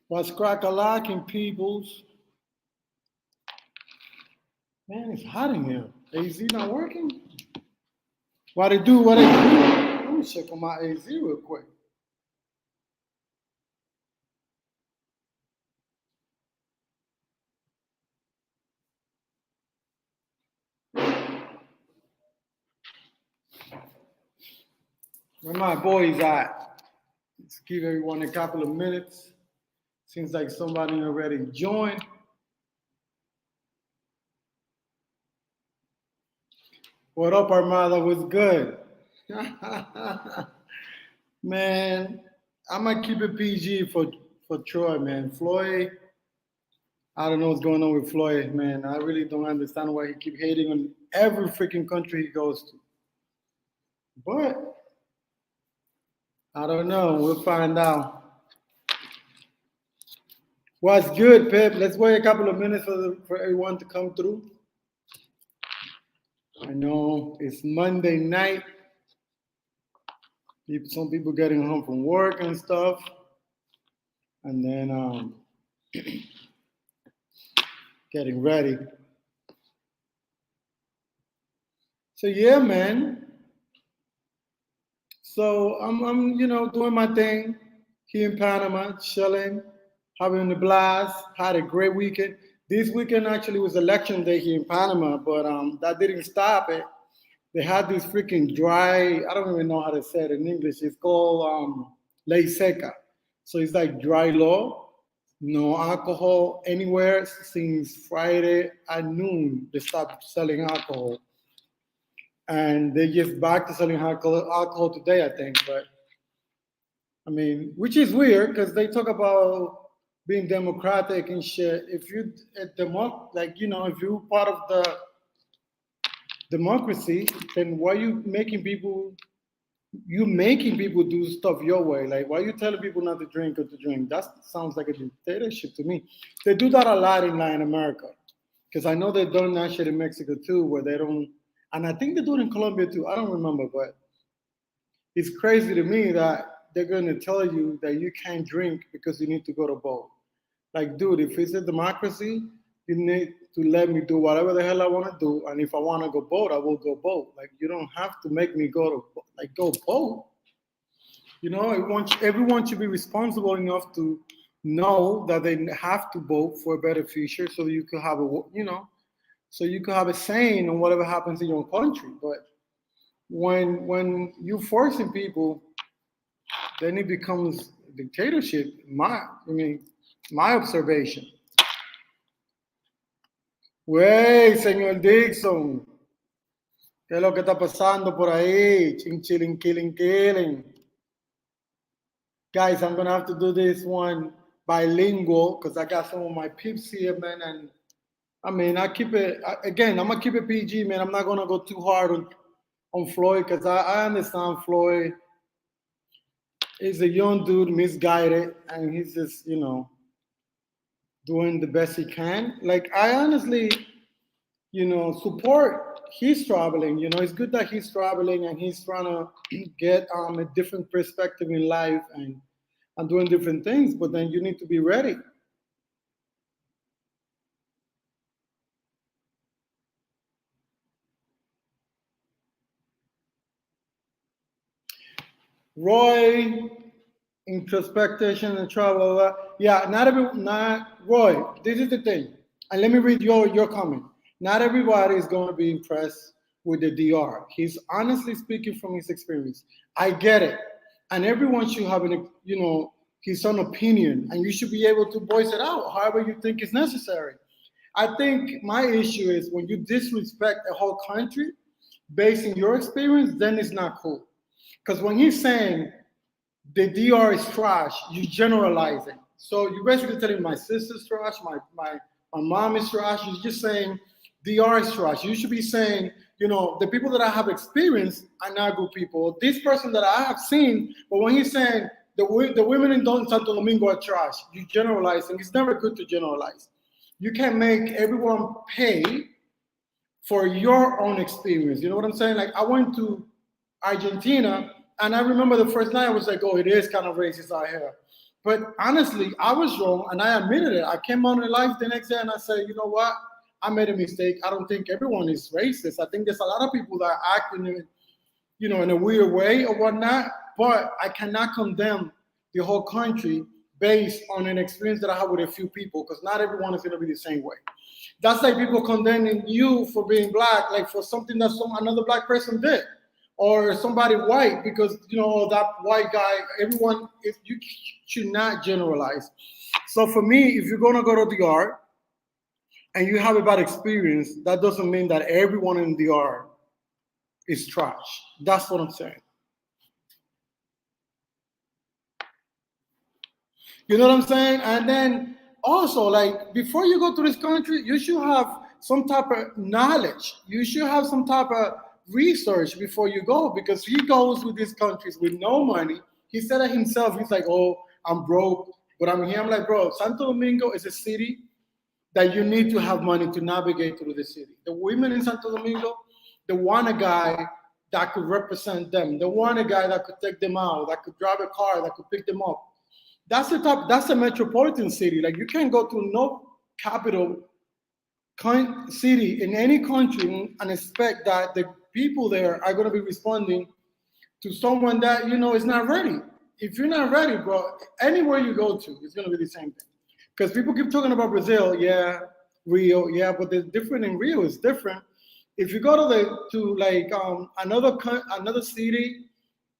What's crack-a-lacking, peoples? Man, it's hot in here. AZ not working? What they do? What they do? Let me check on my AZ real quick. Where my boys at? Let's give everyone a couple of minutes. Seems like somebody already joined. What up, Armada? What's good? Man, I'm gonna keep it PG for Troy, man. Floyd, I don't know what's going on with Floyd, man. I really don't understand why he keep hating on every freaking country he goes to. But I don't know. We'll find out. What's good, Pip? Let's wait a couple of minutes for everyone to come through. I know it's Monday night. Some people getting home from work and stuff. And then getting ready. So yeah, man. So I'm doing my thing here in Panama, chilling, having a blast. Had a great weekend. This weekend actually was election day here in Panama, but that didn't stop it. They had this freaking dry. I don't even know how to say it in English. It's called ley seca. So it's like dry law, no alcohol anywhere since Friday at noon. They stopped selling alcohol, and they just back to selling alcohol today, I think. But I mean, which is weird because they talk about being democratic and shit. If you if you're part of the democracy, then why you making people do stuff your way? Like, why you telling people not to drink or to drink? That sounds like a dictatorship to me. They do that a lot in Latin America, because I know they've done that shit in Mexico too, where they don't, and I think they do it in Colombia too. I don't remember, but it's crazy to me that they're going to tell you that you can't drink because you need to go to vote. Like, dude, if it's a democracy, you need to let me do whatever the hell I want to do, and if I want to go vote, I will go vote. Like, you don't have to make me go vote. Everyone should be responsible enough to know that they have to vote for a better future, so you could have so you could have a saying on whatever happens in your country. But when you forcing people, then it becomes dictatorship. My observation. Wey, señor Dixon, ¿qué es lo que está pasando por ahí? Ching, chilling, killing, killing. Guys, I'm gonna have to do this one bilingual because I got some of my peeps here, man. And I mean, I keep it again. I'm gonna keep it PG, man. I'm not gonna go too hard on Floyd because I understand Floyd is a young dude, misguided, and he's just doing the best he can. Like, I honestly, support he's traveling. It's good that he's traveling and he's trying to get a different perspective in life and doing different things. But then you need to be ready. Roy, introspection and travel. Yeah, not Roy. This is the thing, and let me read your comment. Not everybody is going to be impressed with the DR. He's honestly speaking from his experience. I get it, and everyone should have his own opinion, and you should be able to voice it out however you think is necessary. I think my issue is when you disrespect a whole country based on your experience, then it's not cool. Because when he's saying the DR is trash, you generalizing. So you're basically telling my sister's trash, my mom is trash. You're just saying DR is trash. You should be saying, the people that I have experienced are not good people. This person that I have seen, but when he's saying the women in Santo Domingo are trash, you generalize, and it's never good to generalize. You can make everyone pay for your own experience. You know what I'm saying? Like, I went to Argentina, and I remember the first night I was like, oh, it is kind of racist out here. But honestly, I was wrong, and I admitted it. I came on in life the next day, and I said, you know what? I made a mistake. I don't think everyone is racist. I think there's a lot of people that act in a weird way or whatnot. But I cannot condemn the whole country based on an experience that I have with a few people, because not everyone is going to be the same way. That's like people condemning you for being black, like for something that another black person did, or somebody white because that white guy. Everyone, if you should not generalize. So for me, if you're gonna go to the art and you have a bad experience, that doesn't mean that everyone in the art is trash. That's what I'm saying. You know what I'm saying? And then also, like, before you go to this country, you should have some type of knowledge. You should have some type of research before you go, because he goes with these countries with no money. He said it himself. He's like, oh, I'm broke, but I'm here. I'm like, bro, Santo Domingo is a city that you need to have money to navigate through the city. The women in Santo Domingo, they want a guy that could represent them. They want a guy that could take them out, that could drive a car, that could pick them up. That's a metropolitan city. Like, you can't go to no capital city in any country and expect that the people there are going to be responding to someone that is not ready. If you're not ready, bro, anywhere you go to, it's going to be the same thing. Because people keep talking about Brazil, yeah, Rio, yeah, but the different in Rio is different. If you go another city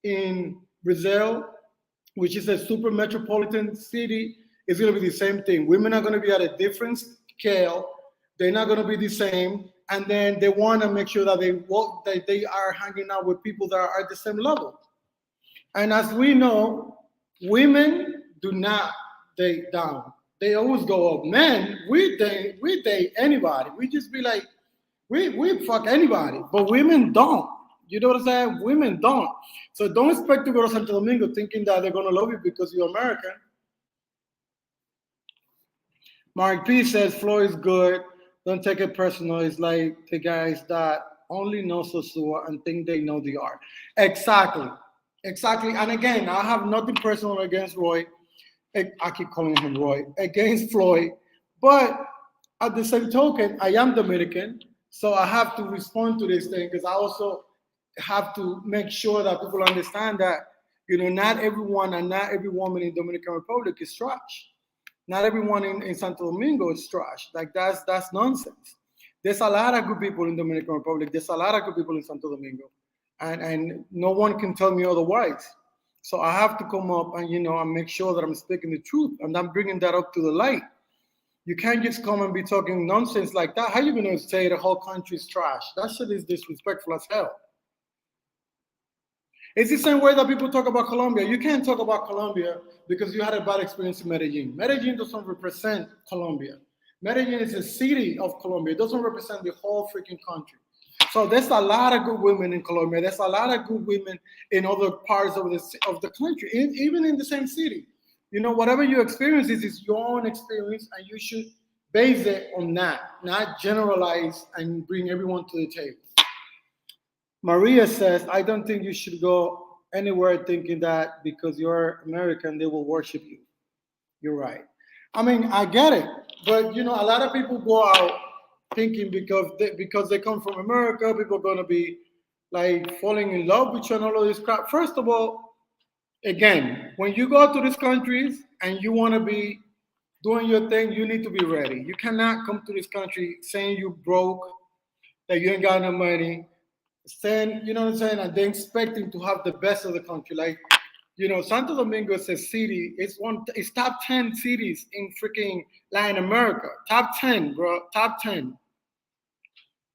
in Brazil, which is a super metropolitan city, it's going to be the same thing. Women are going to be at a different scale. They're not going to be the same, and then they want to make sure that they are hanging out with people that are at the same level. And as we know, women do not date down. They always go up. Men, we date anybody. We just be like, we fuck anybody. But women don't. You know what I'm saying? Women don't. So don't expect to go to Santo Domingo thinking that they're gonna love you because you're American. Mark P says Floyd's good. Don't take it personal. It's like the guys that only know Sosua and think they know the art. Exactly. Exactly. And again, I have nothing personal against Roy. I keep calling him Roy, against Floyd. But at the same token, I am Dominican. So I have to respond to this thing, because I also have to make sure that people understand that, not everyone and not every woman in Dominican Republic is trash. Not everyone in Santo Domingo is trash. Like, that's nonsense. There's a lot of good people in Dominican Republic. There's a lot of good people in Santo Domingo, and no one can tell me otherwise. So I have to come up and make sure that I'm speaking the truth, and I'm bringing that up to the light. You can't just come and be talking nonsense like that. How are you gonna say the whole country is trash? That shit is disrespectful as hell. It's the same way that people talk about Colombia. You can't talk about Colombia because you had a bad experience in Medellin. Medellin doesn't represent Colombia. Medellin is a city of Colombia. It doesn't represent the whole freaking country. So there's a lot of good women in Colombia. There's a lot of good women in other parts of the country, even in the same city. Whatever you experience is your own experience, and you should base it on that, not generalize and bring everyone to the table. Maria says, I don't think you should go anywhere thinking that because you're American, they will worship you. You're right. I mean, I get it. But, a lot of people go out thinking because they come from America, people are going to be like falling in love with you and all of this crap. First of all, again, when you go to these countries and you want to be doing your thing, you need to be ready. You cannot come to this country saying you broke, that you ain't got no money, saying, you know what I'm saying, and then expecting to have the best of the country. Like, Santo Domingo is a city. It's top 10 cities in freaking Latin America. Top 10, bro. Top 10.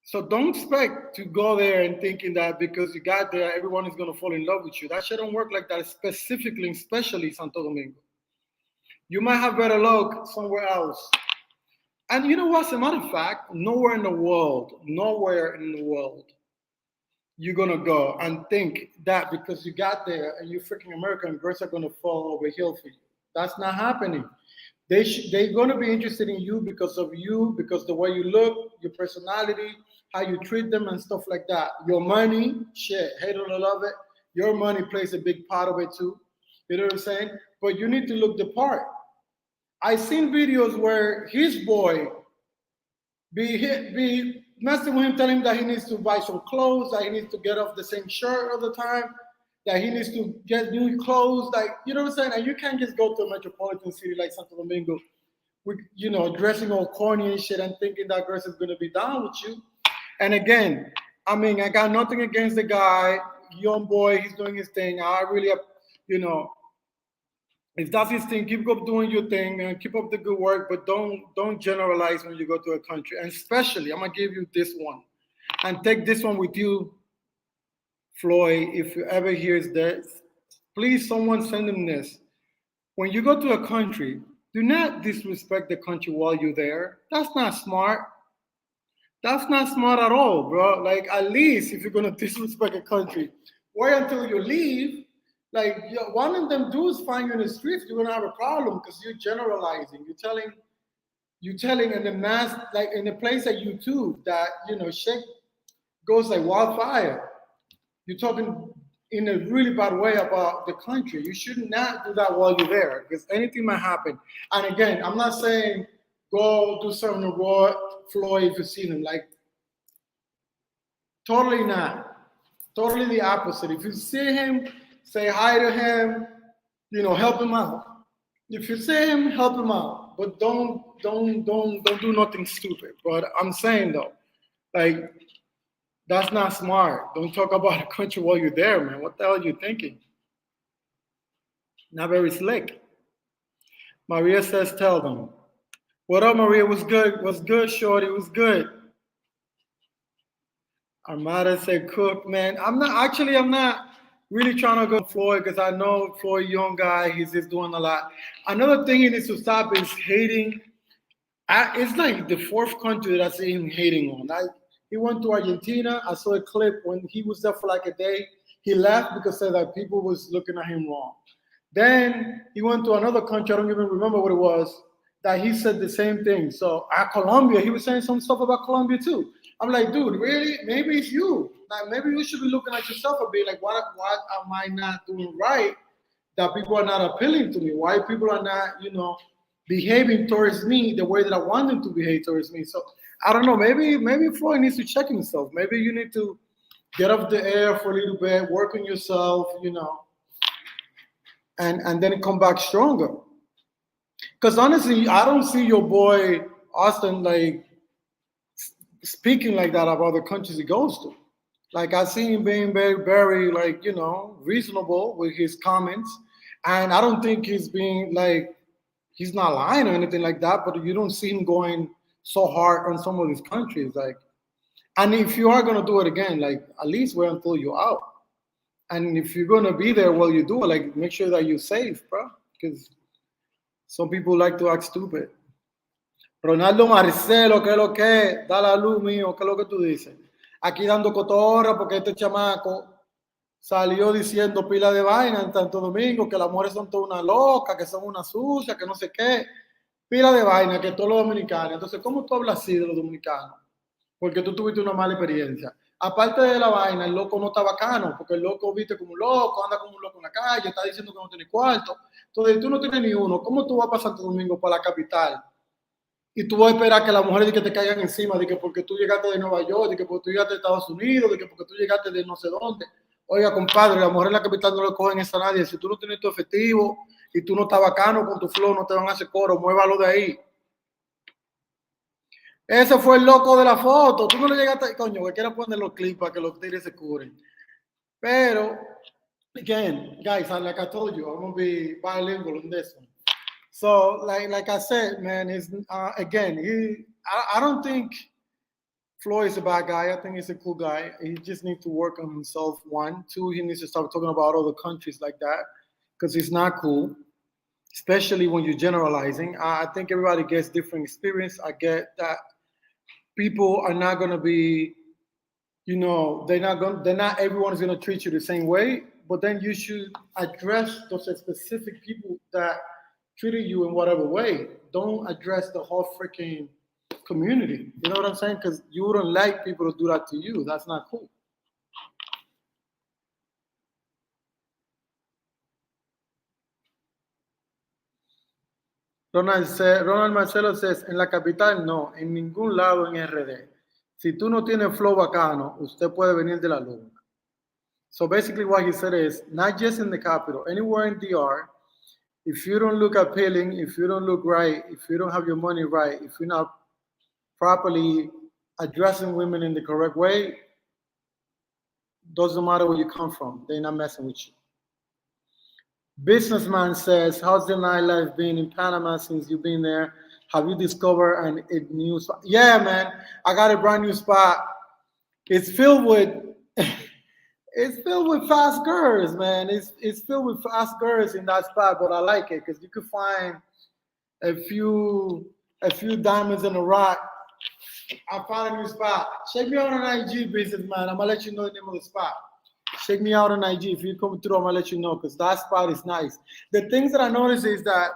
So don't expect to go there and thinking that because you got there, everyone is gonna fall in love with you. That shit don't work like that, specifically, especially Santo Domingo. You might have better luck somewhere else. And you know what? As a matter of fact, nowhere in the world, you're gonna go and think that because you got there and you're freaking American, girls are gonna fall over hill for you. That's not happening. They're gonna be interested in you, because the way you look, your personality, how you treat them, and stuff like that. Your money, shit, hate it or love it, your money plays a big part of it too. You know what I'm saying? but you need to look the part. I seen videos where his boy be messing with him, telling him that he needs to buy some clothes, that he needs to get off the same shirt all the time, that he needs to get new clothes, like you know what I'm saying? And you can't just go to a metropolitan city like Santo Domingo with dressing all corny and shit and thinking that girl is gonna be down with you. And again, I mean, I got nothing against the guy, young boy, he's doing his thing. I really, you know, if that's his thing, keep up doing your thing and keep up the good work, but don't generalize when you go to a country. And especially, I'm gonna give you this one, and take this one with you, Floyd. If you ever hears this, please someone send him this. When you go to a country, do not disrespect the country while you're there. That's not smart. That's not smart at all, bro. Like, at least if you're gonna disrespect a country, wait until you leave. Like, one of them dudes find you in the streets, you're gonna have a problem because you're generalizing. You're telling in the mass, like in the place that you do, that shit goes like wildfire. You're talking in a really bad way about the country. You should not do that while you're there because anything might happen. And again, I'm not saying go do something to Floyd if you see him. Like, totally not. Totally the opposite. If you see him, say hi to him, help him out. If you see him, help him out. But don't do nothing stupid. But I'm saying though, like, that's not smart. Don't talk about a country while you're there, man. What the hell are you thinking? Not very slick. Maria says, tell them. What up, Maria? Was good. Was good, shorty. Was good. Armada said, cook, man. I'm not really trying to go Floyd because I know Floyd, young guy, he's just doing a lot. Another thing he needs to stop is hating. It's like the fourth country that I see him hating on. He went to Argentina. I saw a clip when he was there for like a day. He left because said that people was looking at him wrong. Then he went to another country. I don't even remember what it was. That he said the same thing. So at Colombia, he was saying some stuff about Colombia too. I'm like, dude, really? Maybe it's you. Like, maybe you should be looking at yourself and be like, what am I not doing right that people are not appealing to me? Why people are not, behaving towards me the way that I want them to behave towards me? So I don't know. Maybe Floyd needs to check himself. Maybe you need to get off the air for a little bit, work on yourself, and then come back stronger. Because honestly, I don't see your boy Austin like speaking like that about the countries he goes to. Like, I see him being very, very like, reasonable with his comments. And I don't think he's being like, he's not lying or anything like that, but you don't see him going so hard on some of these countries. Like, and if you are gonna do it again, like, at least wait until you're out. And if you're gonna be there while you do it, like, make sure that you're safe, bro. Because some people like to act stupid. Ronaldo Marcelo, ¿qué es lo que? Da la luz, mío, ¿qué es lo que tú dices? Aquí dando cotorra porque este chamaco salió diciendo pila de vaina en Santo Domingo, que las mujeres son todas una loca, que son una sucia, que no sé qué. Pila de vaina, que todos los dominicanos. Entonces, ¿cómo tú hablas así de los dominicanos? Porque tú tuviste una mala experiencia. Aparte de la vaina, el loco no está bacano, porque el loco viste como un loco, anda como un loco en la calle, está diciendo que no tiene cuarto. Entonces, tú no tienes ni uno. ¿Cómo tú vas para Santo Domingo, para la capital? Y tú vas a esperar que las mujeres que te caigan encima, de que porque tú llegaste de Nueva York, de que porque tú llegaste de Estados Unidos, de que porque tú llegaste de no sé dónde. Oiga, compadre, las mujeres en la capital no le cogen esa a nadie. Si tú no tienes tu efectivo y tú no estás bacano con tu flow, no te van a hacer coro, muévalo de ahí. Ese fue el loco de la foto. Tú no le llegaste, coño, que quiera poner los clips para que los tigres se curen. Pero, again, guys, like I told you, I'm going to be bilingual in this one. So, like I said, man, again, I don't think Floyd is a bad guy. I think he's a cool guy. He just needs to work on himself, one. Two, he needs to stop talking about other countries like that because it's not cool, especially when you're generalizing. I think everybody gets different experience. I get that people are not going to be, they're not everyone's going to treat you the same way, but then you should address those specific people that treated you in whatever way. Don't address the whole freaking community. You know what I'm saying? Because you wouldn't like people to do that to you. That's not cool. Ronald Marcelo says, en la capital no, en ningún lado en RD. Si tú no tienes flow bacano, usted puede venir de la luna. So basically what he said is, not just in the capital, anywhere in DR, if you don't look appealing, if you don't look right, if you don't have your money right, if you're not properly addressing women in the correct way, doesn't matter where you come from, they're not messing with you. Businessman says, how's the nightlife been in Panama since you've been there? Have you discovered a new spot? Yeah, man, I got a brand new spot. It's filled with it's filled with fast girls, man. It's filled with fast girls in that spot, but I like it because you could find a few diamonds in the rock. I found a new spot. Check me out on IG, businessman. I'm gonna let you know the name of the spot. Check me out on IG. If you come through, I'm gonna let you know because that spot is nice. The things that I noticed is that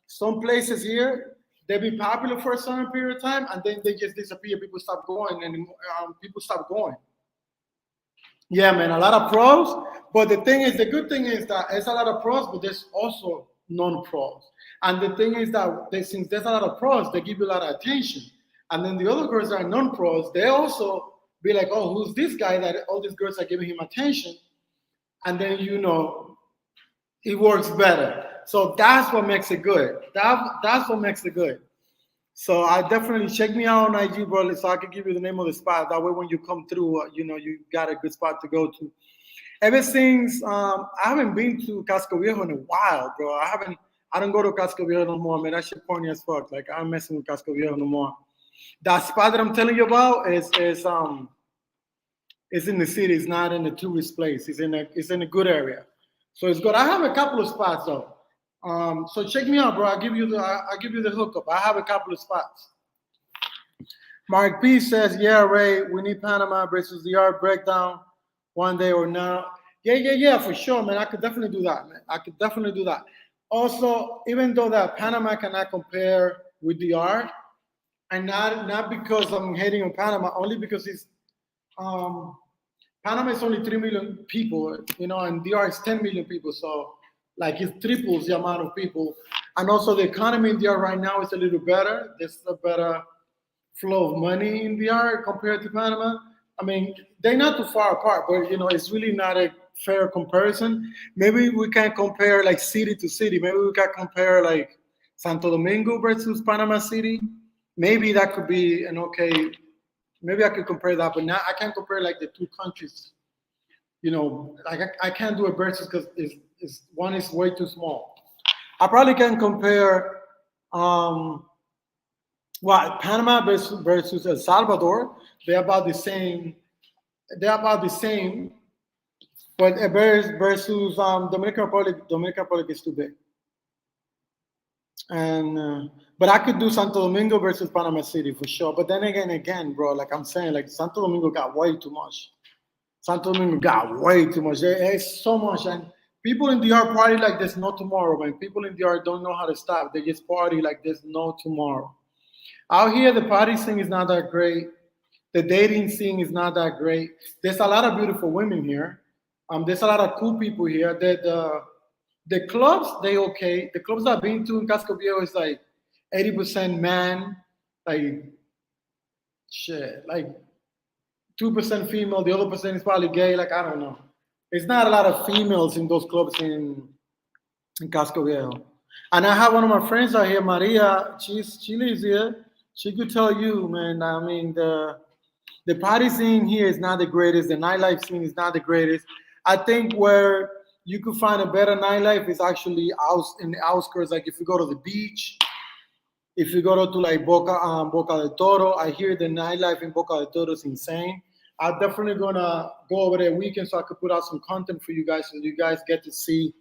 some places here they be popular for a certain period of time and then they just disappear. People stop going and people stop going. Yeah, man, a lot of pros. But the good thing is that there's a lot of pros, but there's also non-pros. And the thing is that since there's a lot of pros, they give you a lot of attention. And then the other girls that are non-pros, they also be like, oh, who's this guy that all these girls are giving him attention? And then, it works better. So that's what makes it good. That's what makes it good. So I definitely check me out on IG, bro, so I can give you the name of the spot. That way when you come through, you got a good spot to go to. Ever since, I haven't been to Casco Viejo in a while, bro. I don't go to Casco Viejo no more, man. That shit corny as fuck. Like, I'm messing with Casco Viejo no more. That spot that I'm telling you about is in the city. It's not in the tourist place. It's in a good area. So it's good. I have a couple of spots though. So check me out, bro. I'll give you the hookup. I have a couple of spots. Mark P says, yeah, Ray, we need Panama versus the art breakdown one day or now. Yeah, for sure, man. I could definitely do that, man. I could definitely do that. Also, even though that Panama cannot compare with the art, and not because I'm hating on Panama, only because it's Panama is only 3 million people, and DR is 10 million people. So, like, it triples the amount of people. And also, the economy in DR right now is a little better. There's a better flow of money in DR compared to Panama. I mean, they're not too far apart, but, it's really not a fair comparison. Maybe we can compare, like, city to city. Maybe we can compare, like, Santo Domingo versus Panama City. Maybe that could be an okay. Maybe I could compare that, but now I can't compare like the two countries. Like I can't do a versus because one is way too small. I probably can compare Panama versus El Salvador. They're about the same. But versus Dominican Republic is too big. And but I could do Santo Domingo versus Panama City for sure. But then again, bro, like I'm saying, like Santo Domingo got way too much. Santo Domingo got way too much. There's so much, and people in DR party like there's no tomorrow, man. People in DR don't know how to stop. They just party like there's no tomorrow. Out here, the party scene is not that great. The dating scene is not that great. There's a lot of beautiful women here. There's a lot of cool people here. The clubs, they okay. The clubs I've been to in Casco Viejo is like 80% man, like shit, like 2% female. The other percent is probably gay. Like I don't know. It's not a lot of females in those clubs in Casco Viejo. And I have one of my friends out here, Maria. She lives here. She could tell you, man. I mean, the party scene here is not the greatest. The nightlife scene is not the greatest. I think where you could find a better nightlife is actually out in the outskirts. Like if you go to the beach, if you go to like Boca del Toro, I hear the nightlife in Boca del Toro is insane. I'm definitely gonna go over there weekend so I could put out some content for you guys so you guys get to see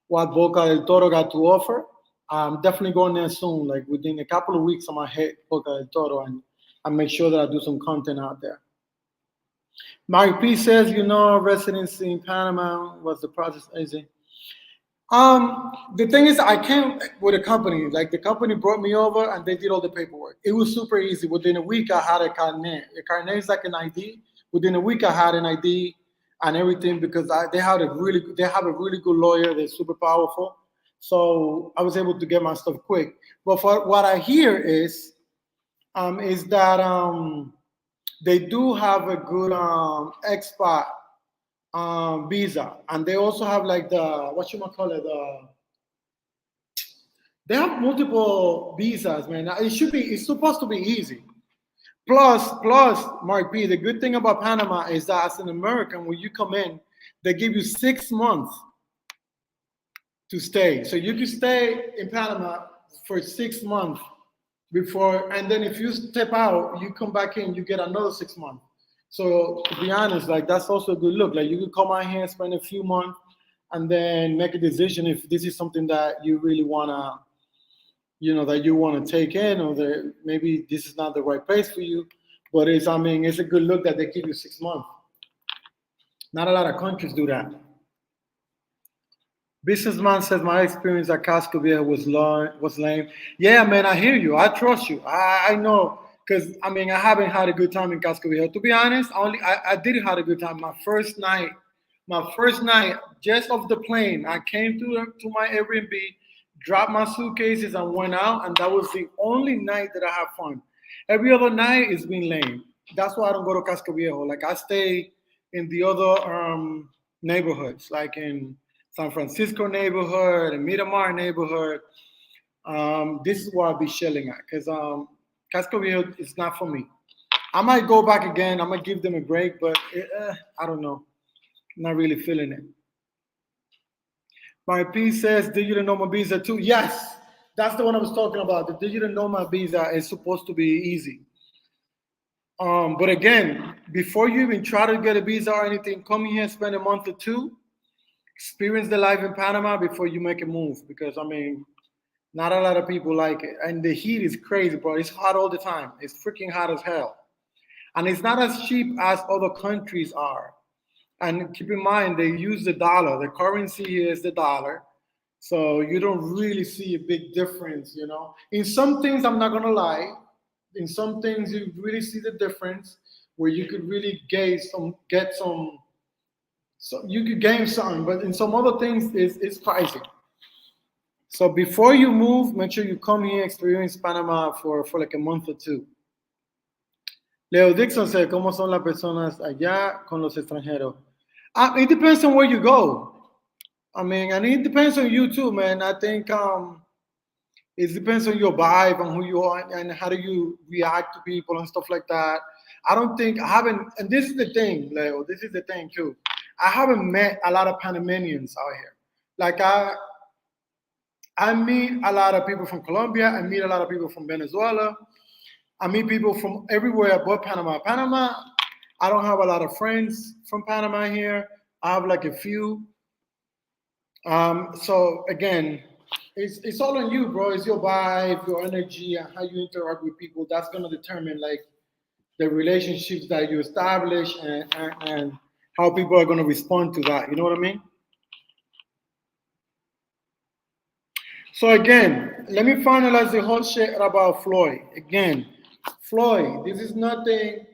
what Boca del Toro got to offer. I'm definitely going there soon. Like within a couple of weeks, I'm gonna hit Boca del Toro and make sure that I do some content out there. Mike P says, residency in Panama was the process easy. The thing is, I came with a company. Like the company brought me over and they did all the paperwork. It was super easy. Within a week, I had a carnet. A carnet is like an ID. Within a week, I had an ID and everything because they have a really good lawyer. They're super powerful. So I was able to get my stuff quick. But for what I hear is that they do have a good expat visa, and they also have like the what you might call it. They have multiple visas, man. It should be. It's supposed to be easy. Plus, Mark B. The good thing about Panama is that as an American, when you come in, they give you 6 months to stay. So you can stay in Panama for 6 months before, and then if you step out, you come back in, you get another 6 months. So to be honest, like that's also a good look. Like you could come out here, spend a few months, and then make a decision if this is something that you really wanna, that you want to take in, or that maybe this is not the right place for you. But it's a good look that they give you 6 months. Not a lot of countries do that. Businessman says my experience at Casco Viejo was lame. Yeah, man, I hear you. I trust you. I know because I haven't had a good time in Casco Viejo. To be honest, I did have a good time. My first night, just off the plane, I came to my Airbnb, dropped my suitcases, and went out, and that was the only night that I had fun. Every other night is been lame. That's why I don't go to Casco Viejo. Like I stay in the other neighborhoods, like in San Francisco neighborhood and Miramar neighborhood. This is where I'll be chilling at because Casco Viejo is not for me. I might go back again. I might give them a break, but I don't know. Not really feeling it. My P says digital nomad visa too. Yes, that's the one I was talking about. The digital nomad visa is supposed to be easy. But again, before you even try to get a visa or anything, come here, spend a month or two, experience the life in Panama before you make a move. Because not a lot of people like it, and the heat is crazy, bro. It's hot all the time. It's freaking hot as hell, and it's not as cheap as other countries are. And keep in mind, they use the dollar. The currency here is the dollar. So you don't really see a big difference. In some things, I'm not gonna lie. In some things, you really see the difference where you could really get some. So you could gain something, but in some other things, it's pricey. So before you move, make sure you come here, experience Panama for like a month or two. Leo Dixon said, ¿cómo son las personas allá con los extranjeros? It depends on where you go. And it depends on you too, man. I think it depends on your vibe and who you are and how do you react to people and stuff like that. I haven't, and this is the thing, Leo, this is the thing too. I haven't met a lot of Panamanians out here. Like I meet a lot of people from Colombia. I meet a lot of people from Venezuela. I meet people from everywhere but Panama. I don't have a lot of friends from Panama here. I have like a few. So again, it's all on you, bro. It's your vibe, your energy, and how you interact with people. That's gonna determine like the relationships that you establish and how people are gonna respond to that. You know what I mean? So again, let me finalize the whole shit about Floyd. Again, Floyd, this is nothing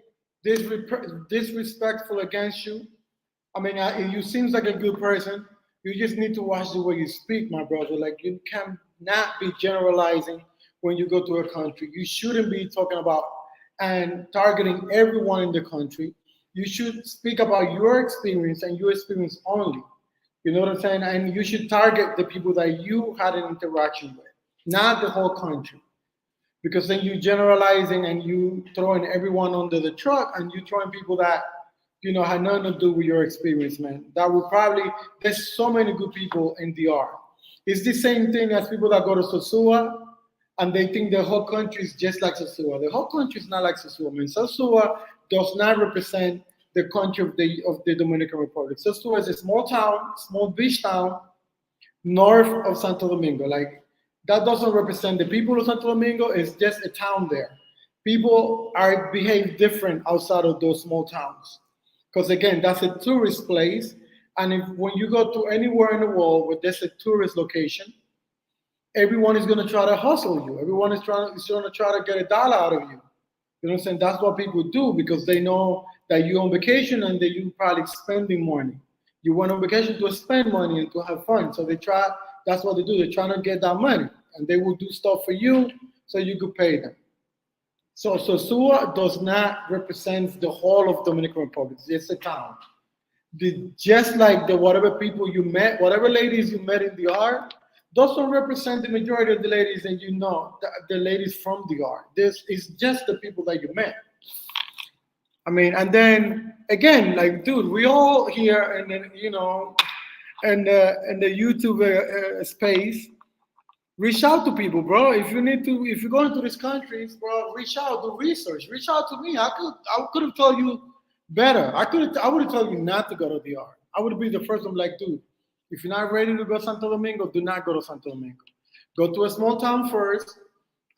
disrespectful against you. You seems like a good person. You just need to watch the way you speak, my brother. Like you cannot be generalizing when you go to a country. You shouldn't be talking about and targeting everyone in the country. You should speak about your experience and your experience only. You know what I'm saying? And you should target the people that you had an interaction with, not the whole country. Because then you generalizing and you throwing everyone under the truck and you throwing people that had nothing to do with your experience, man. That would probably there's so many good people in DR. It's the same thing as people that go to Sosua and they think the whole country is just like Sosua. The whole country is not like Sosua, man. Sosua does not represent the country of the Dominican Republic. Sosua is a small town, small beach town, north of Santo Domingo. Like that doesn't represent the people of Santo Domingo. It's just a town there. People behave different outside of those small towns, because again, that's a tourist place. And when you go to anywhere in the world where there's a tourist location, everyone is going to try to hustle you. Everyone is going to try to get a dollar out of you. You know what I'm saying? That's what people do because they know that you're on vacation and that you're probably spending money. You went on vacation to spend money and to have fun. So they try That's what they do. They're trying to get that money, and they will do stuff for you so you could pay them. So Sosua does not represent the whole of Dominican Republic. It's a town. Just like the whatever people you met, whatever ladies you met in the art, those don't represent the majority of the ladies that you know, the ladies from the art. This is just the people that you met. I mean, and then again, like, dude, we all here, and then in the YouTube space, reach out to people, bro. If you need to, if you're going to these countries, bro, reach out, do research, reach out to me. I could have told you better. I would have told you not to go to the art. I would be the first one, like, dude, if you're not ready to go to Santo Domingo, do not go to Santo Domingo. Go to a small town first,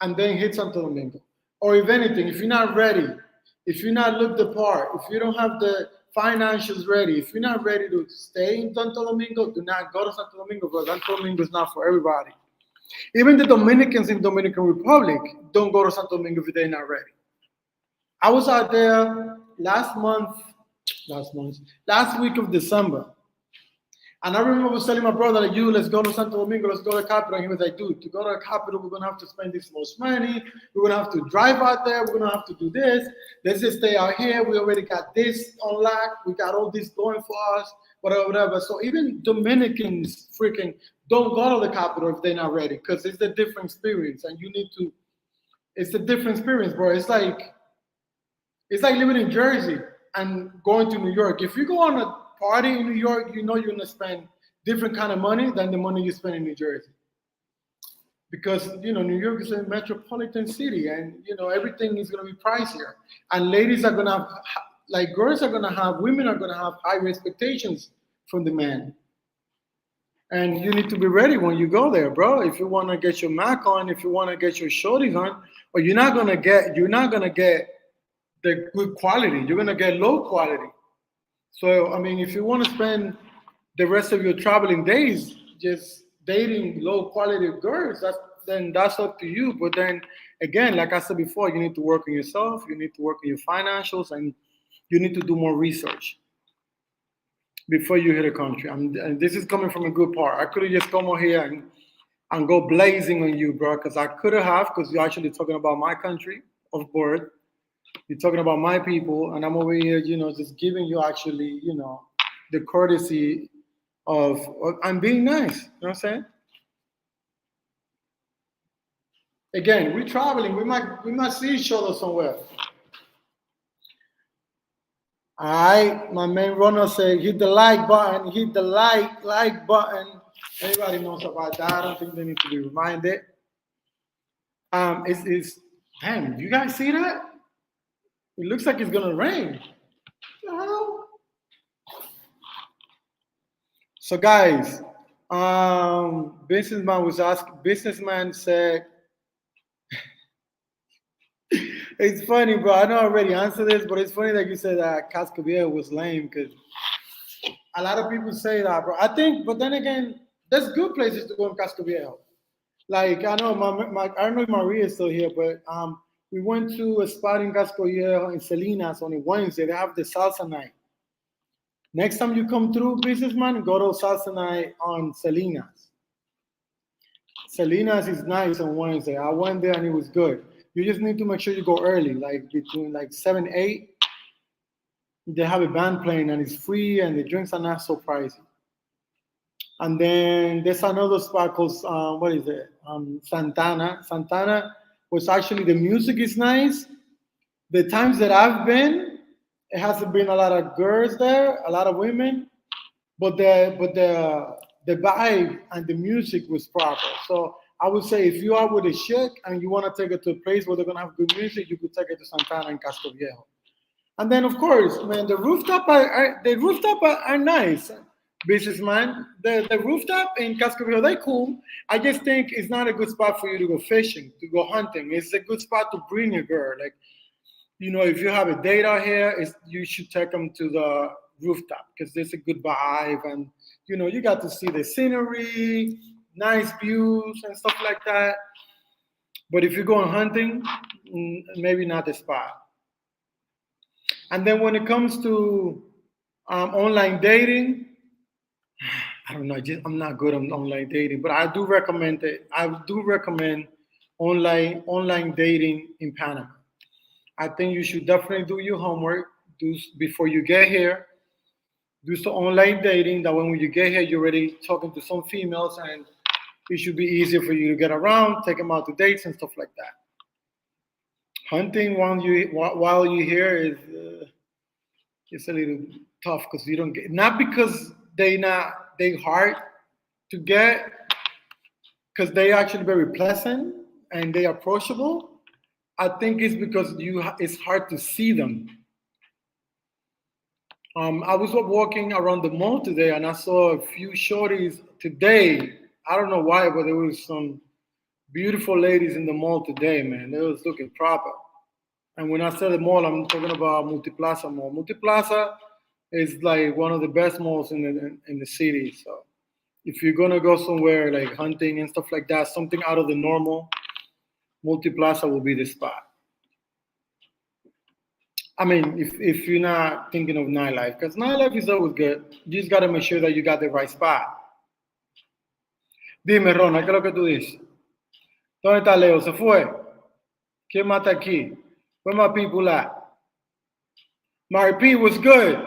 and then hit Santo Domingo. Or if anything, if you're not ready, if you're not looked the part, if you don't have the financials ready, if you're not ready to stay in Santo Domingo, do not go to Santo Domingo, because Santo Domingo is not for everybody. Even the Dominicans in Dominican Republic don't go to Santo Domingo if they're not ready. I was out there last week of December. And I remember I was telling my brother, like, let's go to Santo Domingo, let's go to the capital. And he was like, dude, to go to the capital, we're going to have to spend this much money. We're going to have to drive out there. We're going to have to do this. Let's just stay out here. We already got this on lock. We got all this going for us, whatever. So even Dominicans freaking don't go to the capital if they're not ready, because it's a different experience. And it's a different experience, bro. It's like living in Jersey and going to New York. If you go on a party in New York, you know you're gonna spend different kind of money than the money you spend in New Jersey. Because New York is a metropolitan city, and everything is gonna be pricier. And ladies are gonna women are gonna have higher expectations from the man. And you need to be ready when you go there, bro. If you wanna get your Mac on, if you wanna get your shorties on, but you're not gonna get the good quality. You're gonna get low quality. So, I mean, if you want to spend the rest of your traveling days just dating low quality girls, then that's up to you. But then again, like I said before, you need to work on yourself, you need to work on your financials, and you need to do more research before you hit a country. And this is coming from a good part. I could have just come over here and go blazing on you, bro, because I could have, because you're actually talking about my country of birth. You're talking about my people, and I'm over here, just giving you actually, the courtesy of I'm being nice. You know what I'm saying? Again, we're traveling. We might see each other somewhere. All right, my man Ronald said, hit the like button. Hit the like button. Everybody knows about that. I don't think they need to be reminded. Damn, you guys see that? It looks like it's gonna rain. What the hell? So guys, businessman said, it's funny, bro. I know I already answered this, but it's funny that you said that Casco Viejo was lame, because a lot of people say that, bro. I think, but then again, there's good places to go in Casco Viejo. Like, I know I don't know if Maria is still here, but we went to a spot in Casco Viejo in Salinas on a Wednesday. They have the salsa night. Next time you come through, businessman, go to salsa night on Salinas. Salinas is nice on Wednesday. I went there and it was good. You just need to make sure you go early, like between 7, 8. They have a band playing and it's free, and the drinks are not so pricey. And then there's another spot called Santana. Santana was actually, the music is nice. The times that I've been, it hasn't been a lot of girls there, a lot of women, but the vibe and the music was proper. So I would say if you are with a chick and you want to take her to a place where they're gonna have good music, you could take her to Santana and Casco Viejo. And then of course, man, the rooftop are nice. Businessman, the rooftop in Casco Viejo, they're cool. I just think it's not a good spot for you to go fishing, to go hunting. It's a good spot to bring a girl. Like, if you have a date out here, you should take them to the rooftop, because there's a good vibe, and you got to see the scenery, nice views and stuff like that. But if you're going hunting, maybe not the spot. And then when it comes to online dating, I don't know. I'm not good on online dating, but I do recommend it. I do recommend online dating in Panama. I think you should definitely do your homework. Before you get here. Do some online dating. That when you get here, you're already talking to some females, and it should be easier for you to get around, take them out to dates and stuff like that. Hunting while you're here is it's a little tough because you don't get not because they hard to get because they actually very pleasant and they approachable. I think it's because it's hard to see them. I was walking around the mall today and I saw a few shorties today. I don't know why, but there was some beautiful ladies in the mall today, man. They was looking proper. And when I say the mall, I'm talking about Multiplaza Mall. Multiplaza is like one of the best malls in the city. So if you're gonna go somewhere like hunting and stuff like that, something out of the normal, Multiplaza will be the spot. I mean, if you're not thinking of nightlife, because nightlife is always good. You just gotta make sure that you got the right spot. Dime, Rona, ¿qué es lo que tú dices? ¿Dónde está Leo? ¿Se fue? ¿Quién más está aquí? Where my people at? Mari P was good.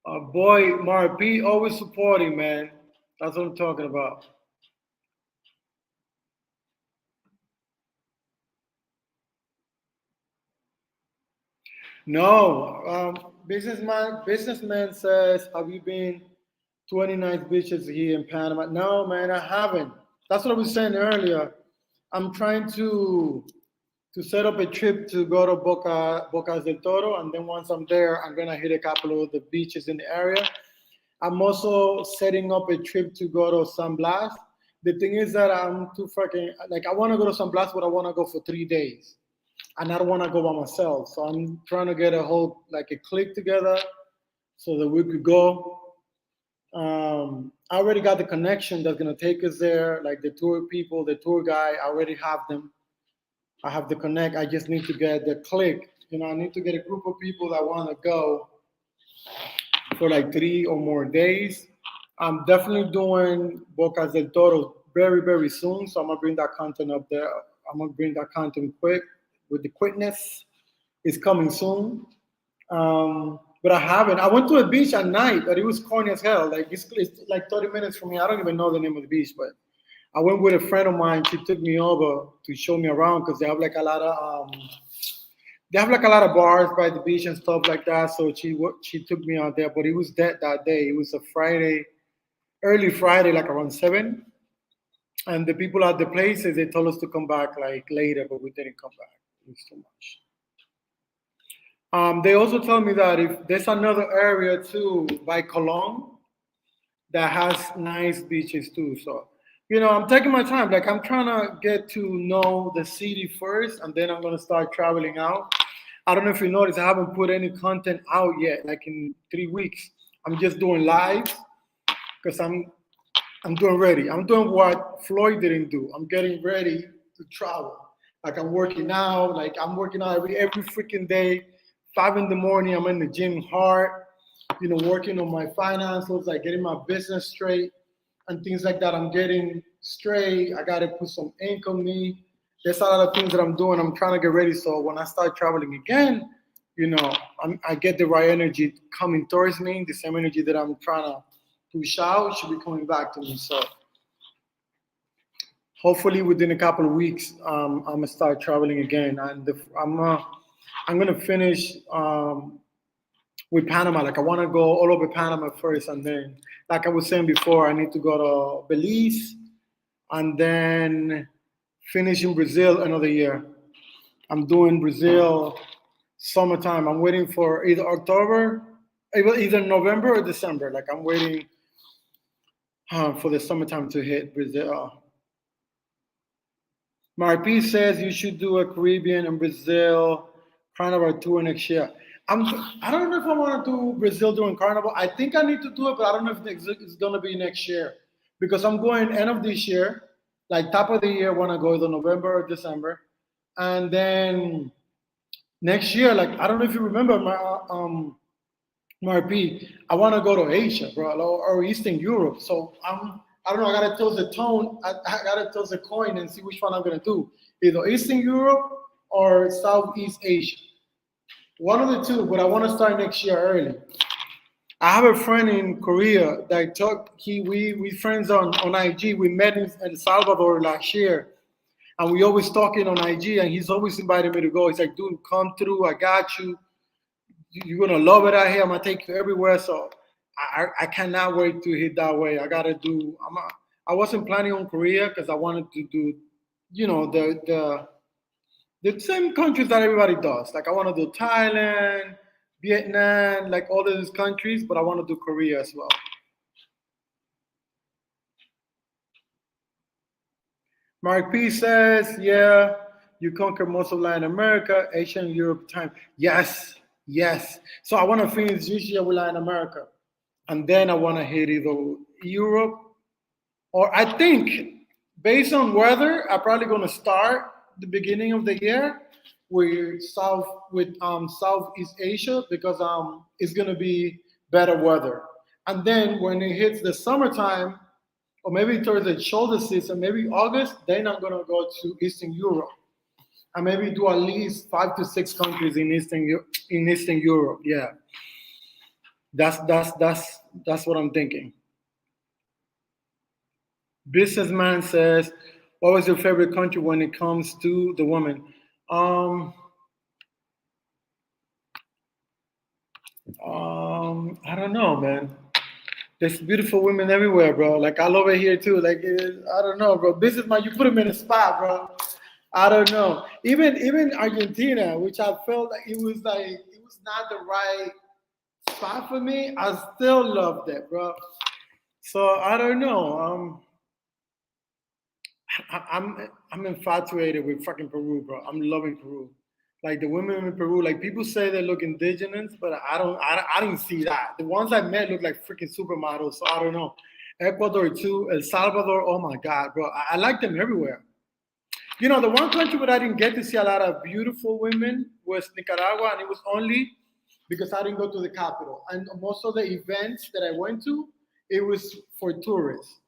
Our boy Mari P always supporting, man. That's what I'm talking about. No, businessman says, have you been 29 beaches here in Panama? No, man, I haven't. That's what I was saying earlier. I'm trying to set up a trip to go to Bocas del Toro, and then once I'm there, I'm gonna hit a couple of the beaches in the area. I'm also setting up a trip to go to San Blas. The thing is that I'm too fucking like I want to go to San Blas, but I want to go for 3 days, and I don't want to go by myself. So I'm trying to get a whole like a clique together so that we could go. I already got the connection that's gonna take us there, like the tour people, the tour guy. I already have them. I have the connect. I just need to get the click. I need to get a group of people that want to go for like 3 or more days. I'm definitely doing Bocas del Toro very, very soon. So I'm gonna bring that content up there. I'm gonna bring that content quick with the quickness. It's coming soon. But I haven't. I went to a beach at night, but it was corny as hell. Like it's like 30 minutes from me. I don't even know the name of the beach, but I went with a friend of mine. She took me over to show me around because they have like a lot of bars by the beach and stuff like that. So she took me out there, but it was dead that day. It was a Friday, early Friday, like around 7. And the people at the places they told us to come back like later, but we didn't come back. It was too much. They also told me that if there's another area too by Cologne that has nice beaches too. So, I'm taking my time. Like I'm trying to get to know the city first, and then I'm gonna start traveling out. I don't know if you noticed, I haven't put any content out yet. Like in 3 weeks, I'm just doing live because I'm doing ready. I'm doing what Floyd didn't do. I'm getting ready to travel. Like I'm working out. Like I'm working out every freaking day. 5 in the morning, I'm in the gym hard, working on my finances, like getting my business straight and things like that. I'm getting straight. I got to put some ink on me. There's a lot of things that I'm doing. I'm trying to get ready. So when I start traveling again, I get the right energy coming towards me. The same energy that I'm trying to push out should be coming back to me. So hopefully within a couple of weeks, I'm going to start traveling again. And I'm gonna finish with Panama. Like I want to go all over Panama first, and then, like I was saying before, I need to go to Belize, and then finish in Brazil another year. I'm doing Brazil summertime. I'm waiting for either October, either November or December. Like I'm waiting for the summertime to hit Brazil. Marpi says you should do a Caribbean and Brazil Carnival tour next year. I don't know if I want to do Brazil during Carnival. I think I need to do it, but I don't know if it's going to be next year because I'm going end of this year, like top of the year when I go either November or December, and then next year, like I don't know if you remember Mark P, I want to go to Asia, bro, or Eastern Europe. So I don't know. I gotta toss the tone. I gotta toss the coin and see which one I'm gonna do. Either Eastern Europe or Southeast Asia. One of the two. But I want to start next year early. I have a friend in Korea that talk. We friends on IG. We met in El Salvador last year, and we always talking on IG. And he's always invited me to go. He's like, dude, come through. I got you. You're gonna love it out here. I'm gonna take you everywhere. So I cannot wait to hit that way. I gotta do. I wasn't planning on Korea because I wanted to do, the same countries that everybody does. Like I want to do Thailand, Vietnam, like all of these countries, but I want to do Korea as well. Mark P says, yeah, you conquer most of Latin America, Asia, and Europe time. Yes, yes. So I want to finish this year with Latin America. And then I want to hit either Europe or I think based on weather, I'm probably going to start the beginning of the year with Southeast Asia because it's going to be better weather. And then when it hits the summertime, or maybe towards the shoulder season, maybe August, then I'm gonna go to Eastern Europe and maybe do at least 5 to 6 countries in Eastern Europe. Yeah, that's what I'm thinking. Businessman says, "What was your favorite country when it comes to the woman?" Um, I don't know, man. There's beautiful women everywhere, bro. Like I love it here too. Like I don't know, bro. Businessman, you put him in a spot, bro. I don't know. Even Argentina, which I felt like it was not the right spot for me. I still loved it, bro. So I don't know. I'm infatuated with fucking Peru, bro. I'm loving Peru. Like the women in Peru, like people say they look indigenous, but I didn't see that. The ones I met look like freaking supermodels. So I don't know. Ecuador too, El Salvador. Oh my God, bro. I like them everywhere. The one country where I didn't get to see a lot of beautiful women was Nicaragua, and it was only because I didn't go to the capital. And most of the events that I went to, it was for tourists.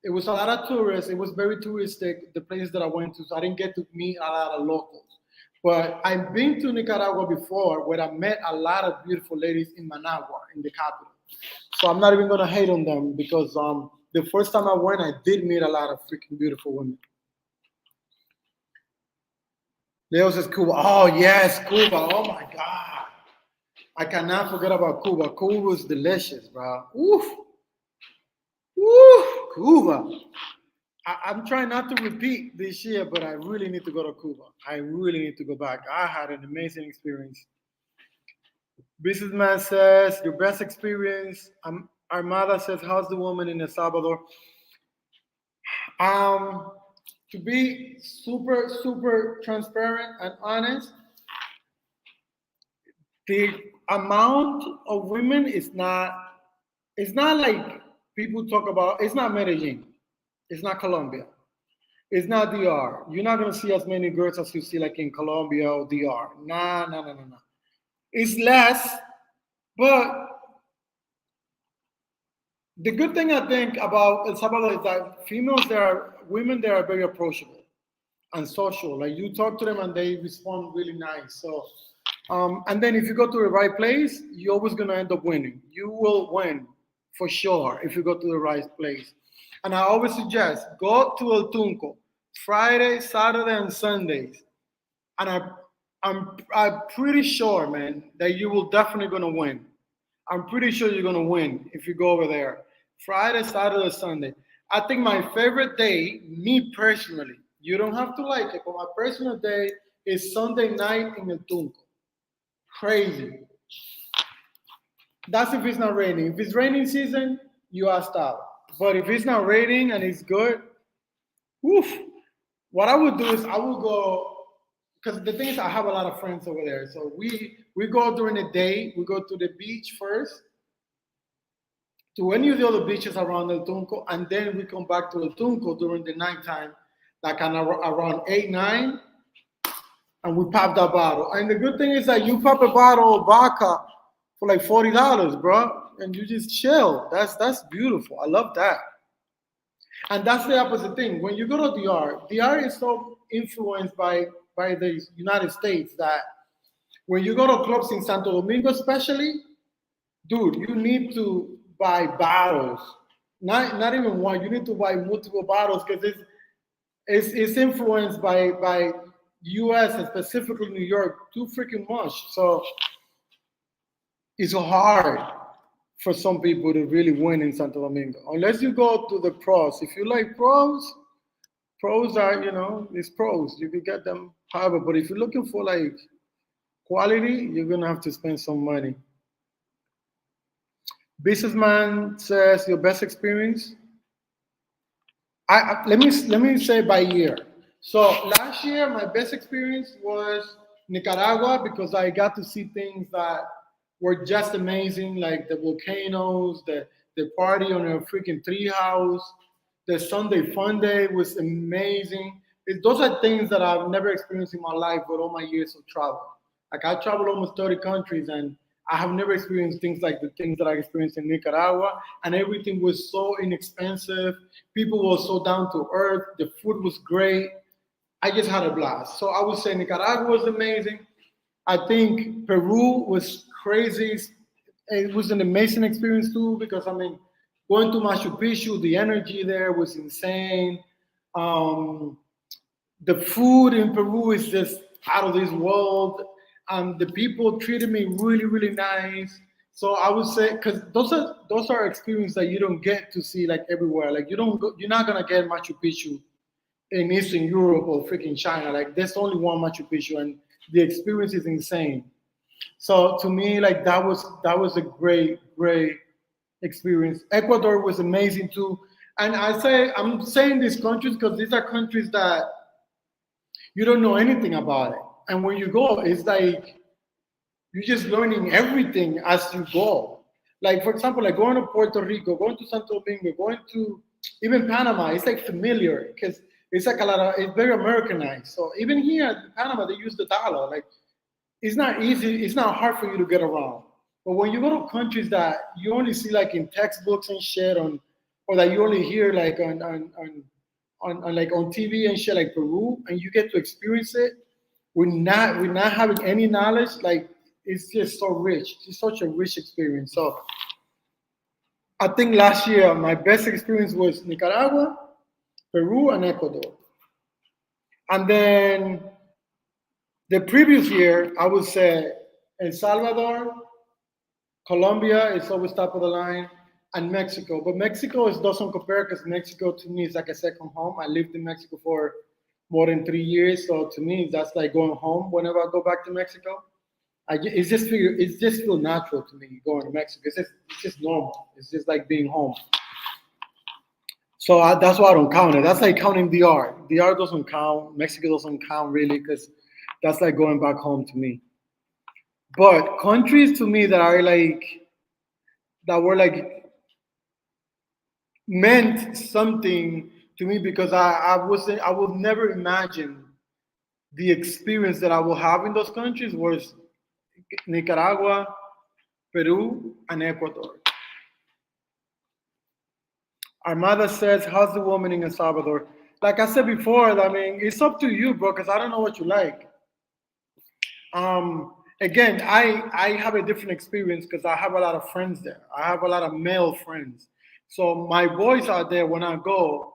It was a lot of tourists. It was very touristic, the places that I went to. So I didn't get to meet a lot of locals. But I've been to Nicaragua before where I met a lot of beautiful ladies in Managua, in the capital. So I'm not even going to hate on them because the first time I went, I did meet a lot of freaking beautiful women. Leo says Cuba. Oh, yes, Cuba. Oh, my God. I cannot forget about Cuba. Cuba was delicious, bro. Oof. Woo, Cuba. I'm trying not to repeat this year, but I really need to go to Cuba. I really need to go back. I had an amazing experience. Businessman says, your best experience. Armada says, how's the woman in El Salvador? To be super, super transparent and honest, the amount of women is not, it's not like people talk about, it's not Medellin. It's not Colombia. It's not DR. You're not gonna see as many girls as you see like in Colombia or DR. Nah, nah, nah, nah, nah. It's less, but the good thing I think about El Salvador is that women there are very approachable and social. Like you talk to them and they respond really nice. So, and then if you go to the right place, you're always gonna end up winning. You will win for sure if you go to the right place. And I always suggest go to El Tunco Friday, Saturday, and Sundays. And I'm pretty sure, man, that you will definitely gonna win. I'm pretty sure you're gonna win if you go over there. Friday, Saturday, Sunday. I think my favorite day, me personally, you don't have to like it, but my personal day is Sunday night in El Tunco. Crazy. That's if it's not raining. If it's raining season, you are stopped. But if it's not raining and it's good, woof. What I would do is I would go because the thing is I have a lot of friends over there. So we go during the day. We go to the beach first, to any of the other beaches around El Tunco, and then we come back to El Tunco during the nighttime, like around 8, 9, and we pop that bottle. And the good thing is that you pop a bottle of vodka for like $40, bro, and you just chill. That's beautiful. I love that. And that's the opposite thing. When you go to DR is so influenced by the United States that when you go to clubs in Santo Domingo, especially, dude, you need to buy bottles. Not even one. You need to buy multiple bottles because it's influenced by U.S. and specifically New York too freaking much. So it's hard for some people to really win in Santo Domingo unless you go to the pros. If you like pros, pros are it's pros. You can get them however. But if you're looking for like quality, you're gonna have to spend some money. Businessman says your best experience. Let me say by year. So last year, my best experience was Nicaragua because I got to see things that were just amazing, like the volcanoes, the party on a freaking treehouse, the Sunday Fun Day was amazing. Those are things that I've never experienced in my life with all my years of travel. Like I traveled almost 30 countries and I have never experienced things like the things that I experienced in Nicaragua, and everything was so inexpensive. People were so down to earth. The food was great. I just had a blast. So I would say Nicaragua was amazing. I think Peru was crazy. It was an amazing experience too because I mean, going to Machu Picchu, the energy there was insane. Um, the food in Peru is just out of this world. The people treated me really, really nice. So I would say because those are experiences that you don't get to see like everywhere. Like you're not gonna get Machu Picchu in Eastern Europe or freaking China. Like there's only one Machu Picchu, and the experience is insane. So to me, like that was a great experience. Ecuador was amazing too. And I'm saying these countries because these are countries that you don't know anything about it. And when you go, it's like you're just learning everything as you go. Like for example, like going to Puerto Rico, going to Santo Domingo, going to even Panama, it's like familiar because it's like a lot of it's very Americanized. So even here in Panama, they use the dollar. Like it's not easy, it's not hard for you to get around. But when you go to countries that you only see like in textbooks and shit on or that you only hear like on like on TV and shit like Peru and you get to experience it we're not having any knowledge, like it's just so rich. It's such a rich experience. So I think last year my best experience was Nicaragua, Peru, and Ecuador. And then the previous year, I would say El Salvador, Colombia is always top of the line, and Mexico. But Mexico doesn't compare because Mexico to me is like a second home. I lived in Mexico for more than 3 years, so to me that's like going home. Whenever I go back to Mexico, it's just feel natural to me going to Mexico. It's just normal. It's just like being home. So that's why I don't count it. That's like counting DR. DR doesn't count. Mexico doesn't count really because that's like going back home to me. But countries to me that are like that were like meant something to me because I would never imagine the experience that I will have in those countries was Nicaragua, Peru, and Ecuador. Armada says, "How's the woman in El Salvador?" Like I said before, I mean, it's up to you, bro, because I don't know what you like. Again, I have a different experience because I have a lot of friends there. I have a lot of male friends. So my boys out there, when I go,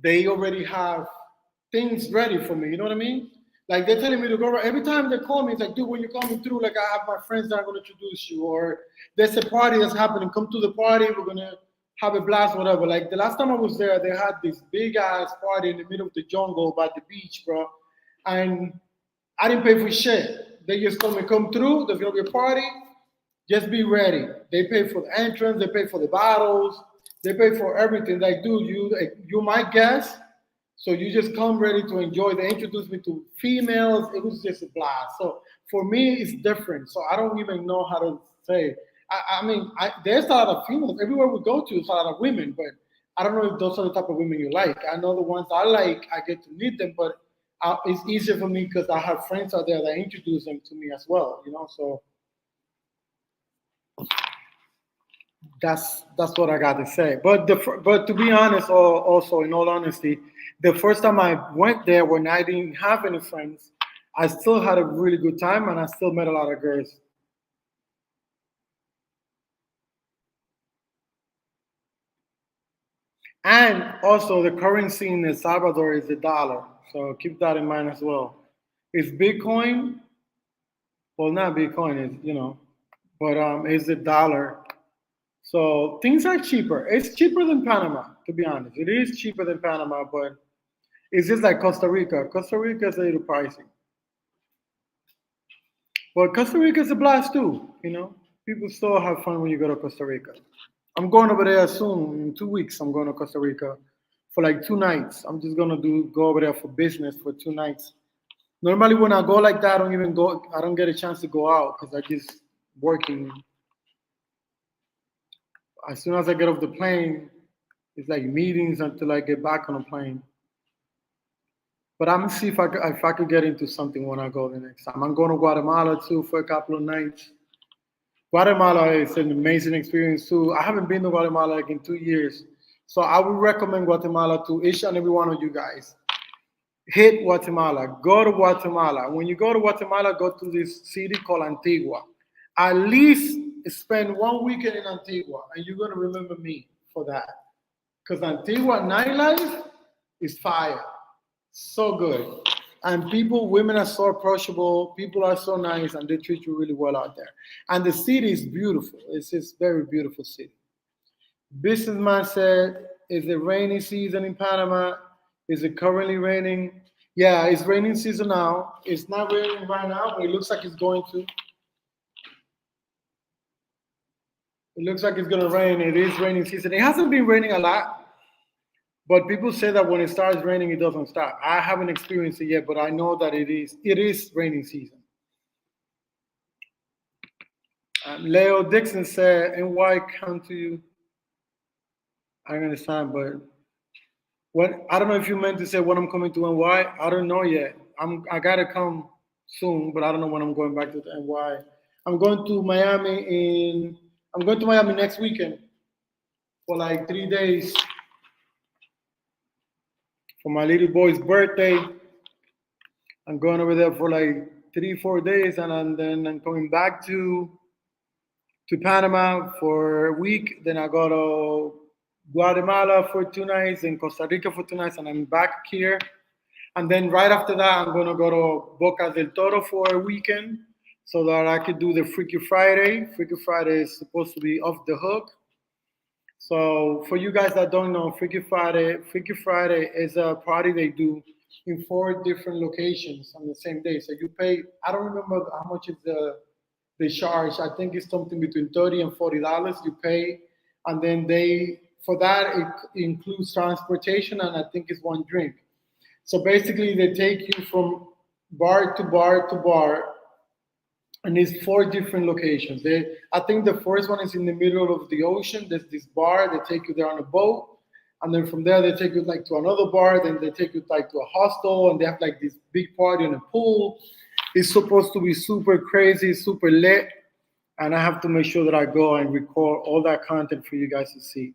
they already have things ready for me. You know what I mean? Like they're telling me to go. Every time they call me, it's like, dude, when you're coming through, like I have my friends that are going to introduce you, or there's a party that's happening. Come to the party. We're gonna have a blast, whatever. Like the last time I was there, they had this big ass party in the middle of the jungle by the beach, bro. And I didn't pay for shit. They just told me come through. There's gonna be a party. Just be ready. They pay for the entrance. They pay for the bottles. They pay for everything. Like, dude, you my guest. So you just come ready to enjoy. They introduced me to females. It was just a blast. So for me, it's different. So I don't even know how to say. I mean, there's a lot of females everywhere we go to. It's a lot of women, but I don't know if those are the type of women you like. I know the ones I like. I get to meet them, but it's easier for me because I have friends out there that introduce them to me as well. So That's what I got to say. But to be honest, also in all honesty, the first time I went there when I didn't have any friends, I still had a really good time and I still met a lot of girls. And also the currency in El Salvador is the dollar, so keep that in mind as well. Is Bitcoin? Well, not Bitcoin is but it's the dollar. So things are cheaper. It's cheaper than Panama, to be honest. It is cheaper than Panama, but it's just like Costa Rica. Costa Rica is a little pricey. But Costa Rica is a blast too. People still have fun when you go to Costa Rica. I'm going over there soon. In 2 weeks, I'm going to Costa Rica for like 2 nights. I'm just gonna go over there for business for 2 nights. Normally, when I go like that, I don't even go. I don't get a chance to go out because I just working. As soon as I get off the plane, it's like meetings until I get back on the plane. But I'm gonna see if I could get into something when I go the next time. I'm going to Guatemala too for a couple of nights. Guatemala is an amazing experience too. I haven't been to Guatemala like in 2 years, so I would recommend Guatemala to each and every one of you guys. Hit Guatemala. Go to Guatemala. When you go to Guatemala, go to this city called Antigua. At least spend 1 weekend in Antigua, and you're gonna remember me for that. Because Antigua nightlife is fire. So good. And women are so approachable, people are so nice, and they treat you really well out there. And the city is beautiful. It's just very beautiful city. Businessman said, is it rainy season in Panama? Is it currently raining? Yeah, it's raining season now. It's not raining right now, but it looks like it's going to. It looks like it's gonna rain. It is raining season. It hasn't been raining a lot, but people say that when it starts raining, it doesn't stop. I haven't experienced it yet, but I know that it is raining season. Leo Dixon said, "NY come to you." I understand, but what I don't know if you meant to say when I'm coming to NY. I don't know yet. I gotta come soon, but I don't know when I'm going back to the NY. I'm going to Miami in. I'm going to Miami next weekend for like 3 days for my little boy's birthday. I'm going over there for like 3, 4 days, and then I'm coming back to Panama for a week. Then I go to Guatemala for 2 nights and Costa Rica for 2 nights, and I'm back here. And then right after that, I'm gonna go to Boca del Toro for a weekend so that I could do the Freaky Friday. Freaky Friday is supposed to be off the hook. So for you guys that don't know, Freaky Friday is a party they do in 4 different locations on the same day. So you pay. I don't remember how much is the charge. I think it's something between $30 and $40 you pay, and then they for that it includes transportation and I think it's one drink. So basically, they take you from bar to bar to bar, and it's 4 different locations. I think the first one is in the middle of the ocean. There's this bar. They take you there on a boat, and then from there they take you like to another bar. Then they take you like to a hostel, and they have like this big party in a pool. It's supposed to be super crazy, super lit, and I have to make sure that I go and record all that content for you guys to see.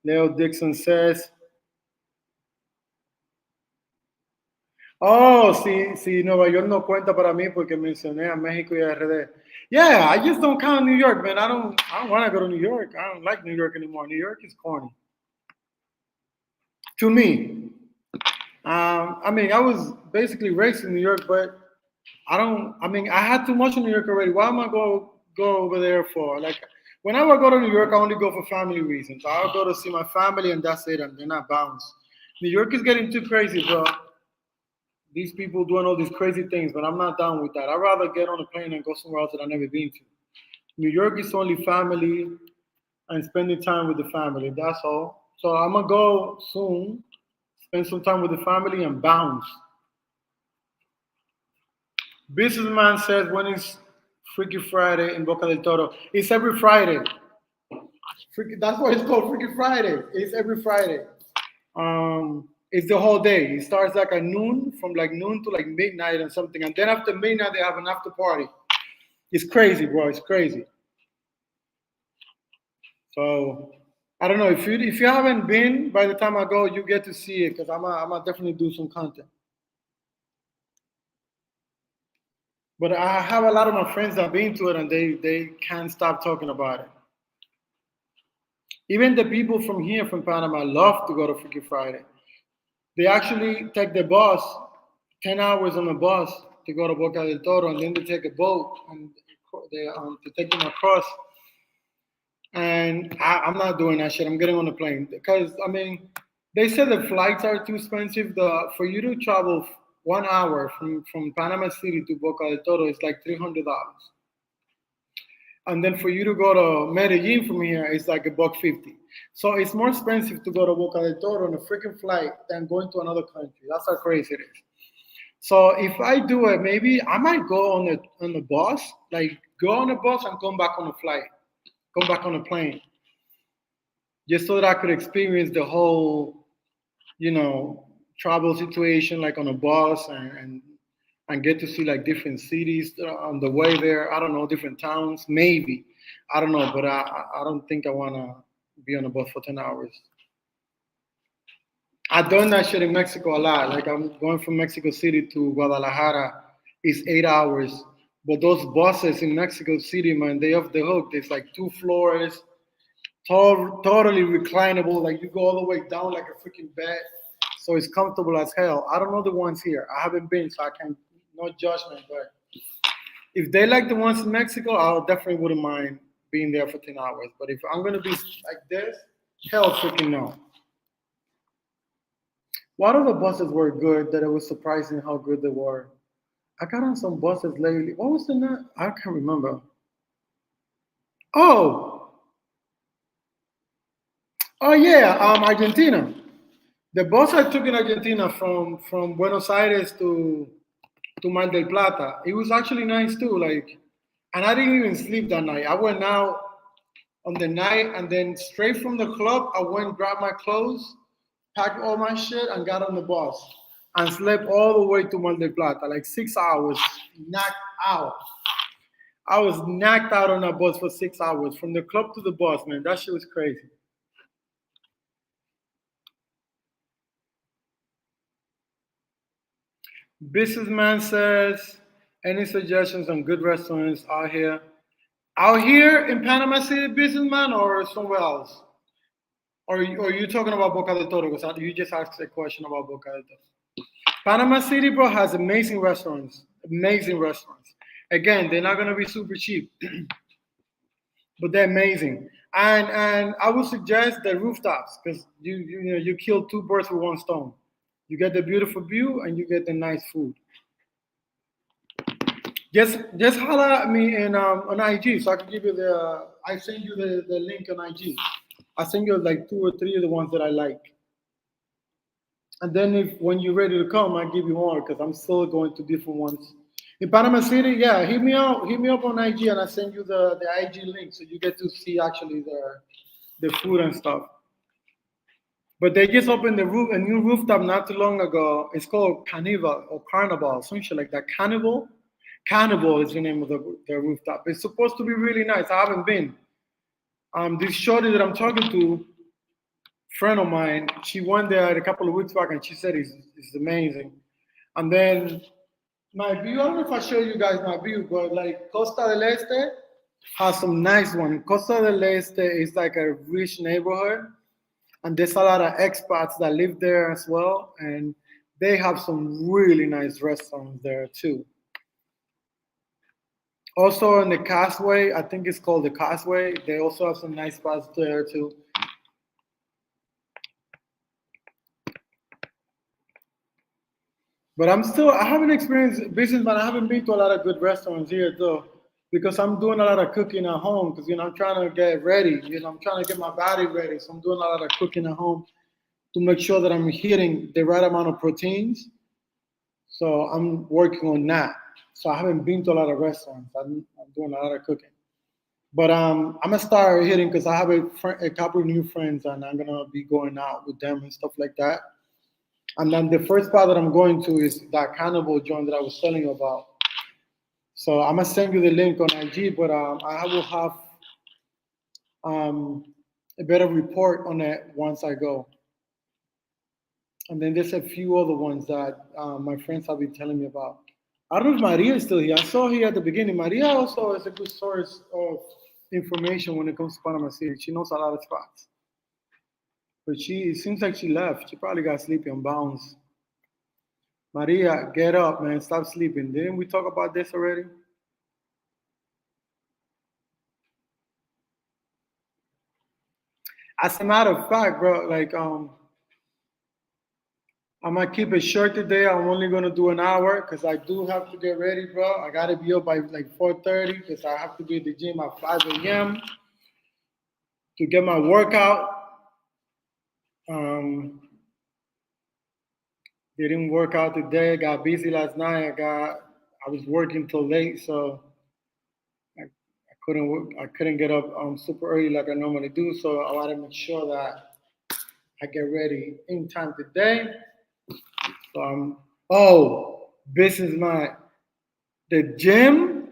Leo Dixon says, "Oh, sí, sí, Nueva York no cuenta para mí porque mencioné a México y a RD. Yeah, I just don't count New York, man. I don't want to go to New York. I don't like New York anymore. New York is corny to me. I mean, I was basically raised in New York, but I don't. I mean, I had too much in New York already. Why am I go over there for? Like, whenever I go to New York, I only go for family reasons. I'll go to see my family, and that's it. And then I bounce. New York is getting too crazy, bro. These people doing all these crazy things, but I'm not down with that. I'd rather get on a plane and go somewhere else that I've never been to. New York is only family and spending time with the family. That's all. So I'm gonna go soon, spend some time with the family and bounce. Businessman says, when is Freaky Friday in Boca del Toro? It's every Friday. That's why it's called Freaky Friday. It's every Friday. It's the whole day. It starts like at noon, from like noon to like midnight and something. And then after midnight, they have an after party. It's crazy, bro. It's crazy. So I don't know if you haven't been. By the time I go, you get to see it because I'm definitely do some content. But I have a lot of my friends that have been to it and they can't stop talking about it. Even the people from here from Panama love to go to Freaky Friday. They actually take the bus, 10 hours on the bus to go to Boca del Toro, and then they take a boat and they to take them across. And I'm not doing that shit. I'm getting on the plane because I mean, they said the flights are too expensive. The for you to travel 1 hour from Panama City to Boca del Toro is like $300, and then for you to go to Medellin from here it's like $150. So it's more expensive to go to Boca del Toro on a freaking flight than going to another country. That's how crazy it is. So if I do it, maybe I might go on the bus, like go on a bus and come back on a flight, come back on a plane, just so that I could experience the whole, travel situation, like on a bus and get to see like different cities on the way there. I don't know, different towns, maybe. I don't know, but I don't think I want to be on a bus for 10 hours. I've done that shit in Mexico a lot. Like I'm going from Mexico City to Guadalajara. It's 8 hours. But those buses in Mexico City, man, they off the hook. There's like 2 floors, totally reclinable. Like you go all the way down like a freaking bed. So it's comfortable as hell. I don't know the ones here. I haven't been, so I can no judgment. But if they like the ones in Mexico, I definitely wouldn't mind being there for 10 hours. But if I'm gonna be like this, hell freaking no. One of the buses were good that it was surprising how good they were. I got on some buses lately. What was the name? I can't remember. Oh, oh yeah, Argentina. The bus I took in Argentina from Buenos Aires to Mar del Plata. It was actually nice too. Like, and I didn't even sleep that night. I went out on the night and then straight from the club, I went grabbed my clothes, packed all my shit, and got on the bus and slept all the way to Mar del Plata, like 6 hours, knocked out. I was knocked out on that bus for 6 hours from the club to the bus, man. That shit was crazy. Businessman says, any suggestions on good restaurants out here? Out here in Panama City, businessman, or somewhere else? Or are you talking about Boca del Toro? Because you just asked a question about Boca del Toro. Panama City, bro, has amazing restaurants. Amazing restaurants. Again, they're not gonna be super cheap, but they're amazing. And I would suggest the rooftops because you kill two birds with one stone. You get the beautiful view and you get the nice food. Just holla at me in on IG so I can give you the. I send you the link on IG. I send you like 2 or 3 of the ones that I like. And then if when you're ready to come, I give you more because I'm still going to different ones. In Panama City, yeah, hit me up on IG and I send you the IG link so you get to see actually the food and stuff. But they just opened a new rooftop not too long ago. It's called Carnival or Carnival, some shit like that. Carnival is the name of the rooftop. It's supposed to be really nice. I haven't been. This shorty that I'm talking to, friend of mine, she went there a couple of weeks back and she said it's amazing. And then my view, I don't know if I show you guys my view, but like Costa del Este has some nice one. Costa del Este is like a rich neighborhood, and there's a lot of expats that live there as well, and they have some really nice restaurants there too. Also in the Causeway, I think it's called the Causeway. They also have some nice spots there too. But I haven't experienced business, but I haven't been to a lot of good restaurants here though, because I'm doing a lot of cooking at home. Because I'm trying to get ready. I'm trying to get my body ready. So I'm doing a lot of cooking at home to make sure that I'm hitting the right amount of proteins. So I'm working on that. So I haven't been to a lot of restaurants. I'm doing a lot of cooking. But I'm gonna start hitting because I have a couple of new friends and I'm gonna be going out with them and stuff like that. And then the first part that I'm going to is that cannibal joint that I was telling you about. So I'm gonna send you the link on IG, but I will have a better report on that once I go. And then there's a few other ones that my friends have been telling me about. I don't know if Maria is still here. I saw her at the beginning. Maria also is a good source of information when it comes to Panama City. She knows a lot of spots. But it seems like she left. She probably got sleepy on bounds. Maria, get up, man. Stop sleeping. Didn't we talk about this already? As a matter of fact, bro, like I'm gonna keep it short today. I'm only gonna do an hour because I do have to get ready, bro. I gotta be up by like 4:30 because I have to be at the gym at 5 a.m. to get my workout. Um, didn't work out today. Got busy last night. I was working till late, so I couldn't get up super early like I normally do. So I want to make sure that I get ready in time today. So businessman, the gym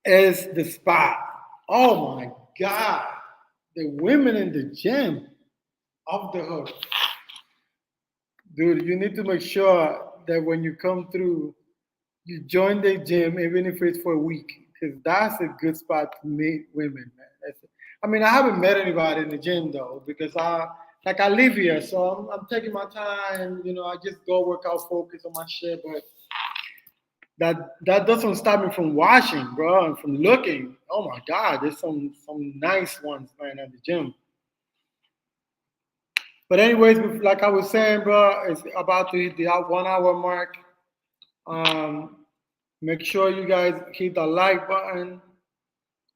is the spot. Oh my God, the women in the gym off the hook, dude. You need to make sure that when you come through, you join the gym, even if it's for a week, because that's a good spot to meet women, man. I mean, I haven't met anybody in the gym though, because I live here, so I'm taking my time. I just go work out, focus on my shit. But that doesn't stop me from watching, bro, and from looking. Oh my God, there's some nice ones, man, at the gym. But anyways, like I was saying, bro, it's about to hit the 1 hour mark. Um, Make sure you guys hit the like button,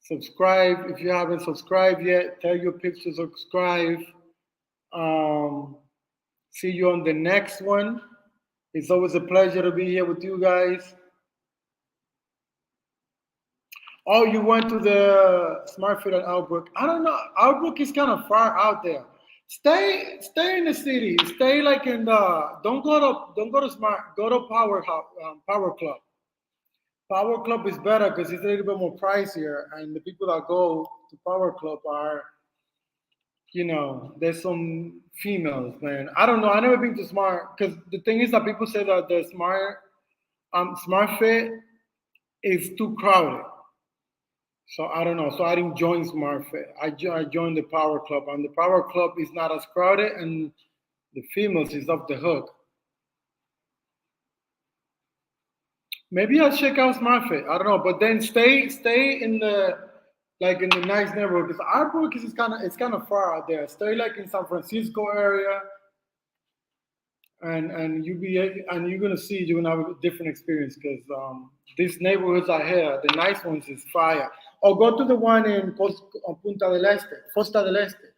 subscribe if you haven't subscribed yet. Tell your peeps to subscribe. Um, See you on the next one. It's always a pleasure to be here with you guys. Oh, you went to the Smart Fit at Outbrook. I don't know. Outbrook is kind of far out there. Stay in the city. Stay like in the. Don't go to Smart. Go to Power Club. Power Club is better because it's a little bit more pricier, and the people that go to Power Club are, there's some females, man. I don't know. I never been to Smart because the thing is that people say that the Smart Fit is too crowded. So I don't know. So I didn't join Smart Fit. I joined the Power Club, and the Power Club is not as crowded, and the females is off the hook. Maybe I'll check out SmartFit. I don't know, but then stay in the nice neighborhood because Arbrook is kind of far out there. Stay like in San Francisco area, and you're gonna see you're gonna have a different experience because these neighborhoods are here. The nice ones is fire. Or go to the one in Punta del Este, Costa del Este.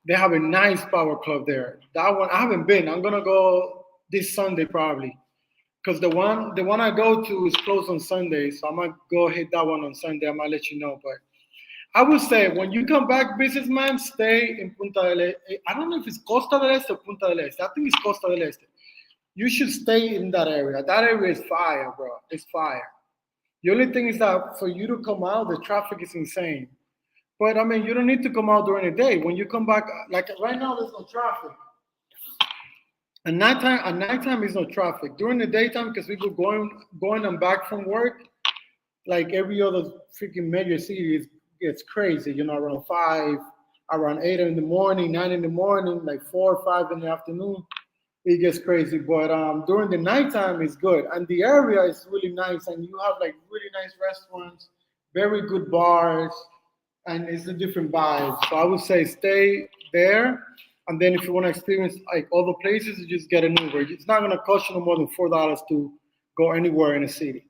They have a nice power club there. That one I haven't been. I'm gonna go this Sunday probably because the one I go to is closed on Sunday, so I might go hit that one on Sunday. I might let you know. But I would say when you come back, businessman, stay in Punta del Este. I don't know if it's Costa del Este or Punta del Este. I think it's Costa del Este. You should stay in that area. That area is fire, bro. It's fire. The only thing is that for you to come out, the traffic is insane. But I mean, you don't need to come out during the day. When you come back, like right now, there's no traffic. At nighttime is no traffic. During the daytime, because people going and back from work, like every other freaking major city, it's crazy. Around 5, around 8 in the morning, 9 in the morning, like 4 or 5 in the afternoon, it gets crazy. But during the nighttime, it's good, and the area is really nice, and you have like really nice restaurants, very good bars, and it's a different vibe. So I would say stay there. And then if you want to experience like other places, you just get an Uber. It's not gonna cost you no more than $4 to go anywhere in the city.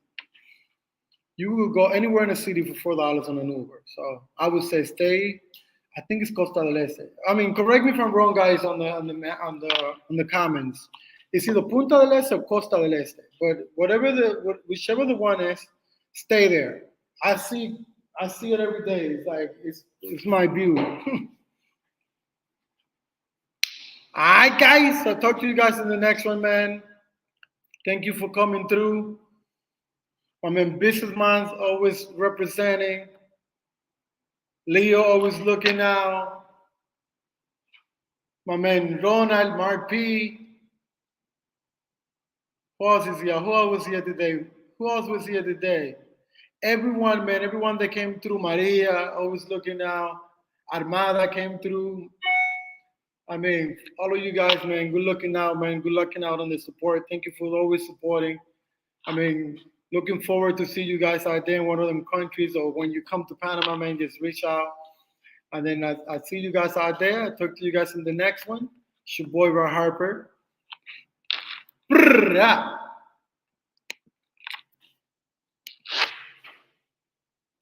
You will go anywhere in the city for $4 on an Uber. So I would say stay. I think it's Costa del Este. I mean, correct me if I'm wrong, guys, on the comments. It's either Punta del Este or Costa del Este. But whichever the one is, stay there. I see it every day. It's like it's my view. All right, guys. I'll talk to you guys in the next one, man. Thank you for coming through. I mean, businessman's always representing. Leo always looking out. My man Ronald, Mark P. Who else is here? Who else was here today? Who else was here today? Everyone, man, everyone that came through. Maria, always looking out. Armada came through. I mean, all of you guys, man, good looking out, man. Good looking out on the support. Thank you for always supporting. I mean, looking forward to see you guys out there in one of them countries, or when you come to Panama, man, just reach out. And then I see you guys out there. I talk to you guys in the next one. It's your boy, Roy Harper. Brrrah.